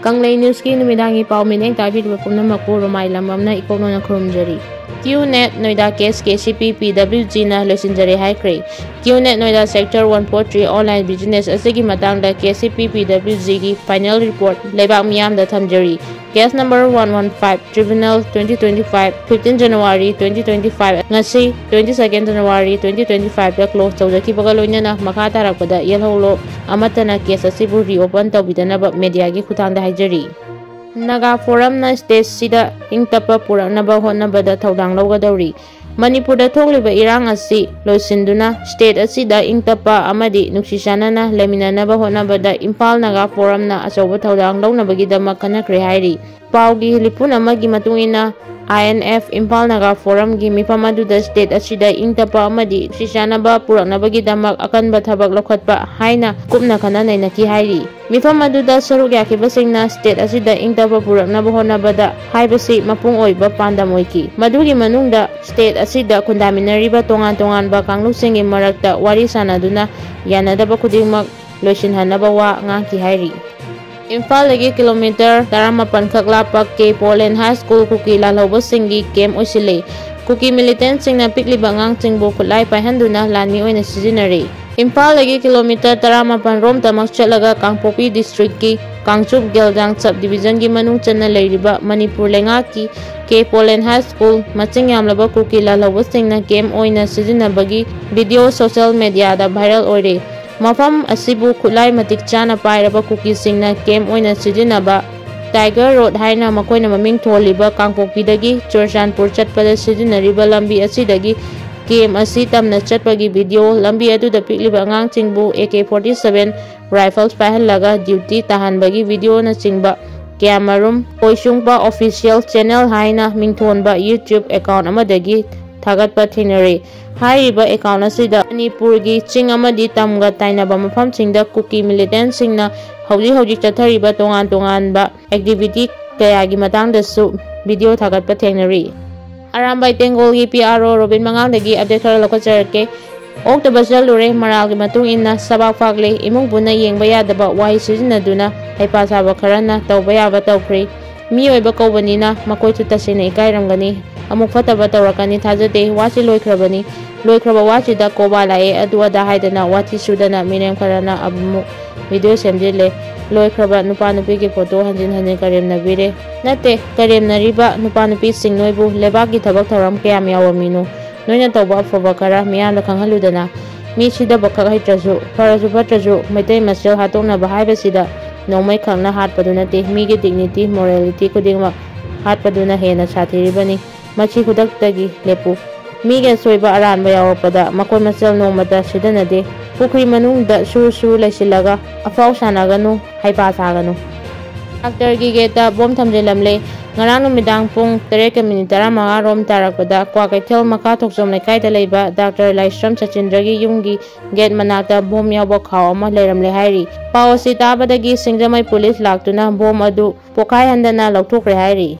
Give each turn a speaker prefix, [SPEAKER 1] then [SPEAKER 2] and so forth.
[SPEAKER 1] Kanglei News ki numidangi pau mineng tabi dua punnamaku romai lamamna ikonona khurumjari. QNET NOIDA case KCP PWG na loisinjari haikre. QNET NOIDA sector 143 online business asigi matangda KCP PWG ki final report lebak miyam da thamjari. Case number 115 Tribunal 2025 15 January 2025 ngasi 22 January 2025 da close tawjaki baga loinana makha tarakpada yelholo amatana case asibu reopen tawbidanaba media gi khutangda haijari. Naga forum na stage sida ingtapa puraknaba hotnabada Thoudang Lougadouri. Manipur da thokliba Erang asi loisinduna state asida ingtapa amadi nuksisanana leminanaba hotnabada Impal Naga forum na Achouba Thoudang launabagidama kanakre hairi. Paugi hilipun amagi matungina INF Impal Naga forum gi mipamaduda state asida ingtapa amadi nuksisanaba puraknabagidama akanba thabak lokhatpa haina kupna kana nainaki hairi. Mifamaduda saruk yakibasingna state asida ingtapa puraknaba hotnabada haibasi mapung oiba pandam oiki. Madugi manungda state asida kundaminariba tongan-tonganba kanglusingi marakta wari sanaduna yanadaba khudingmak loisinhanaba wa ngaki hairi. Imphal lagi kilometer 18 khak lapak ke Poland High School kuki lalhoba singi kem oisile. Kuki militant singna pikliba ngang chingbo khulai paihanduna lani oina sijinari. Imphal lagi kilometer 18 rom tamak chalaga Kangpopi district ki Kangchub Geldang subdivision gi manung channa leiriba Manipur lenga ki ke Poland High School maching yamlaba kuki lalhoba singna kem oina sijinabagi video social media da viral oire. Mafam asibu khulai matik chana pairaba kuki singna kem oina sijinaba Tiger Road haina makoina maming tholiba Kangpopi dagi Churchanpur chatpada sijinariba lambi asidagi kem asi tamna chatpagi video lambi aduda pikliba angang chingbu AK-47 rifles pahanlaga duty tahanbagi video na chingba Kamarum Oisungpa official channel haina mingthonba YouTube account amadagi thagatpa thinare. Hairiba account asida Manipur gi ching amadi tamga tainaba mafam chingda kuki militant singna hauji chathariba tongan ba activity kayagi matangdasu video thagatpa thinare. Arambai Tengol gi PRO Robin Mangangdagi update khara lokacharke. October jalure maral gi matung inna sabak fagle imung buna yengba yadaba wahi sijinaduna haipa saba kharana tawba yaba TOUKHRE. Miyoiba kawbanina makoi tutasina ikairamgani amuk fataba tawrakani thajate wachi loikraba wachida koba lae aduada haidana wachi sudana minem kharana abu video semjile loikraba nupa nupi ki photo hanjin karemna bire nate karemna riba nupa nupi sing noibu lebaki thabak thoram kayam yawaminu noina tawba afaba kara miyamda khanghaludana mi sida bakak haitrasu farasu fatrasu maitai masel hatongna bahaibasida nomai khangna hatpaduna te mi gi dignity morality kudingma hatpaduna hena sathiribani machi khudaktagi lepu miga soiba aranba yawapada makoi masel nomada sidanade pukri manungda suru laisilaga afau sanaganu haipa saganu. Doctor gi geta bom thamjelamle ngarang numidang pung 3:15 rom tarakpada Kwakaithel Maka Thoksom Lekhaida leiba Dr. Laisram Sachindragi yumgi gate manata bom yawba khaw ama leiramle hairi. Pawasi tabadagi Singjamai police laktuna bom adu pokai handana lokthokre hairi.